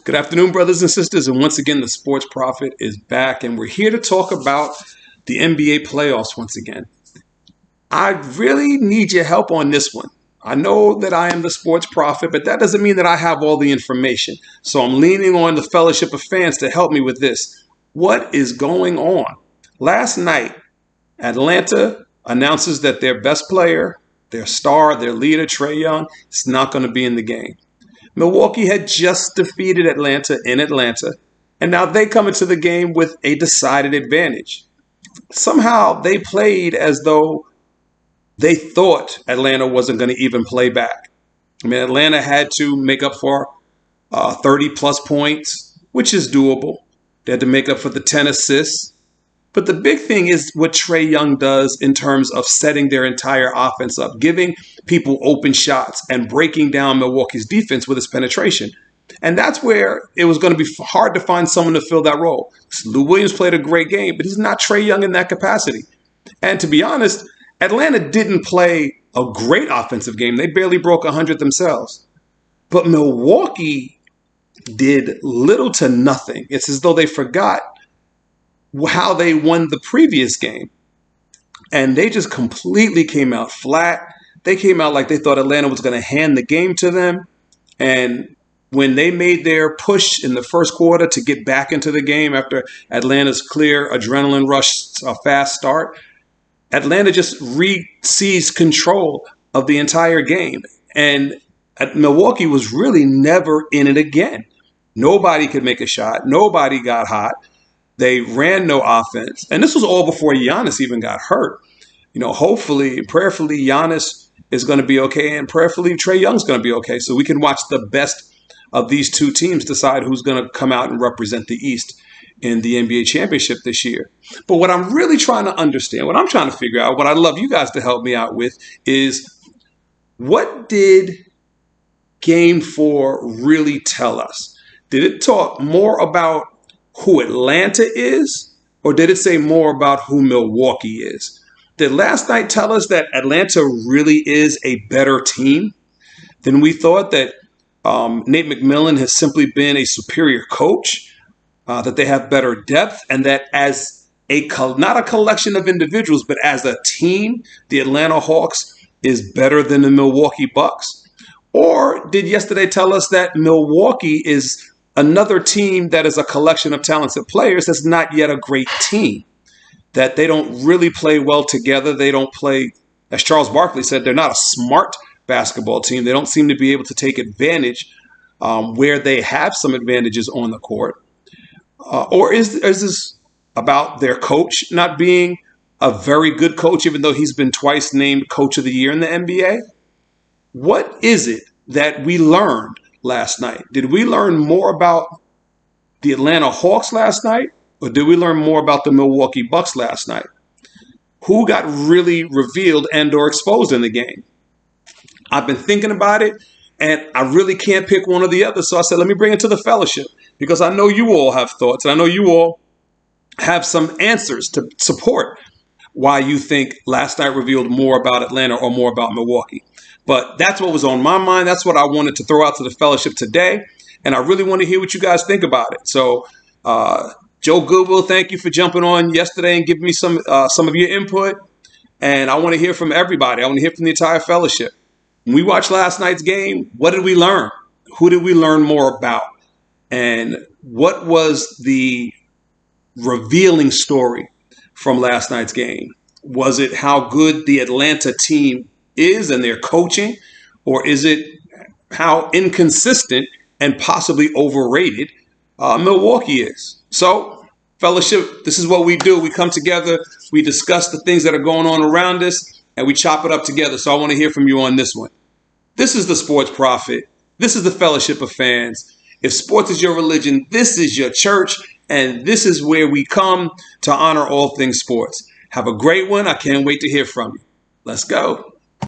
Good afternoon, brothers and sisters. And once again, the Sports Prophet is back, and we're here to talk about the NBA playoffs once again. I really need your help on this one. I know that I am the Sports Prophet, but that doesn't mean that I have all the information. So I'm leaning on the fellowship of fans to help me with this. What is going on? Last night, Atlanta announces that their best player, their star, their leader, Trae Young, is not going to be in the game. Milwaukee had just defeated Atlanta in Atlanta, and now they come into the game with a decided advantage. Somehow they played as though they thought Atlanta wasn't going to even play back. I mean, Atlanta had to make up for 30-plus points, which is doable. They had to make up for the 10 assists. But the big thing is what Trae Young does in terms of setting their entire offense up, giving people open shots and breaking down Milwaukee's defense with his penetration. And that's where it was going to be hard to find someone to fill that role. Lou Williams played a great game, but he's not Trae Young in that capacity. And to be honest, Atlanta didn't play a great offensive game. They barely broke 100 themselves. But Milwaukee did little to nothing. It's as though they forgot how they won the previous game. And they just completely came out flat. They came out like they thought Atlanta was going to hand the game to them. And when they made their push in the first quarter to get back into the game after Atlanta's clear adrenaline rush, a fast start, Atlanta just seized control of the entire game. And Milwaukee was really never in it again. Nobody could make a shot. Nobody got hot. They ran no offense. And this was all before Giannis even got hurt. You know, hopefully, prayerfully, Giannis is going to be okay. And prayerfully, Trae Young's going to be okay. So we can watch the best of these two teams decide who's going to come out and represent the East in the NBA championship this year. But what I'm really trying to understand, what I'm trying to figure out, what I'd love you guys to help me out with is what did Game 4 really tell us? Did it talk more about who Atlanta is, or did it say more about who Milwaukee is? Did last night tell us that Atlanta really is a better team than we thought, that Nate McMillan has simply been a superior coach, that they have better depth, and that as not a collection of individuals, but as a team, the Atlanta Hawks is better than the Milwaukee Bucks? Or did yesterday tell us that Milwaukee is another team that is a collection of talented players that's not yet a great team, that they don't really play well together? They don't play, as Charles Barkley said, they're not a smart basketball team. They don't seem to be able to take advantage where they have some advantages on the court. Or is this about their coach not being a very good coach, even though he's been twice named Coach of the Year in the NBA? What is it that we learned last night? Did we learn more about the Atlanta Hawks last night, or did we learn more about the Milwaukee Bucks last night? Who got really revealed and or exposed in the game? I've been thinking about it, and I really can't pick one or the other. So I said, let me bring it to the fellowship, because I know you all have thoughts, and I know you all have some answers to support why you think last night revealed more about Atlanta or more about Milwaukee. But that's what was on my mind. That's what I wanted to throw out to the fellowship today. And I really want to hear what you guys think about it. So, Joe Goodwill, thank you for jumping on yesterday and giving me some of your input. And I want to hear from everybody. I want to hear from the entire fellowship. When we watched last night's game, what did we learn? Who did we learn more about? And what was the revealing story from last night's game? Was it how good the Atlanta team is and their coaching, or is it how inconsistent and possibly overrated Milwaukee is? So, fellowship, this is what we do. We come together, we discuss the things that are going on around us, and we chop it up together. So I want to hear from you on this one. This is the Sports Prophet. This is the fellowship of fans. If sports is your religion, this is your church, and this is where we come to honor all things sports. Have a great one. I can't wait to hear from you. Let's go.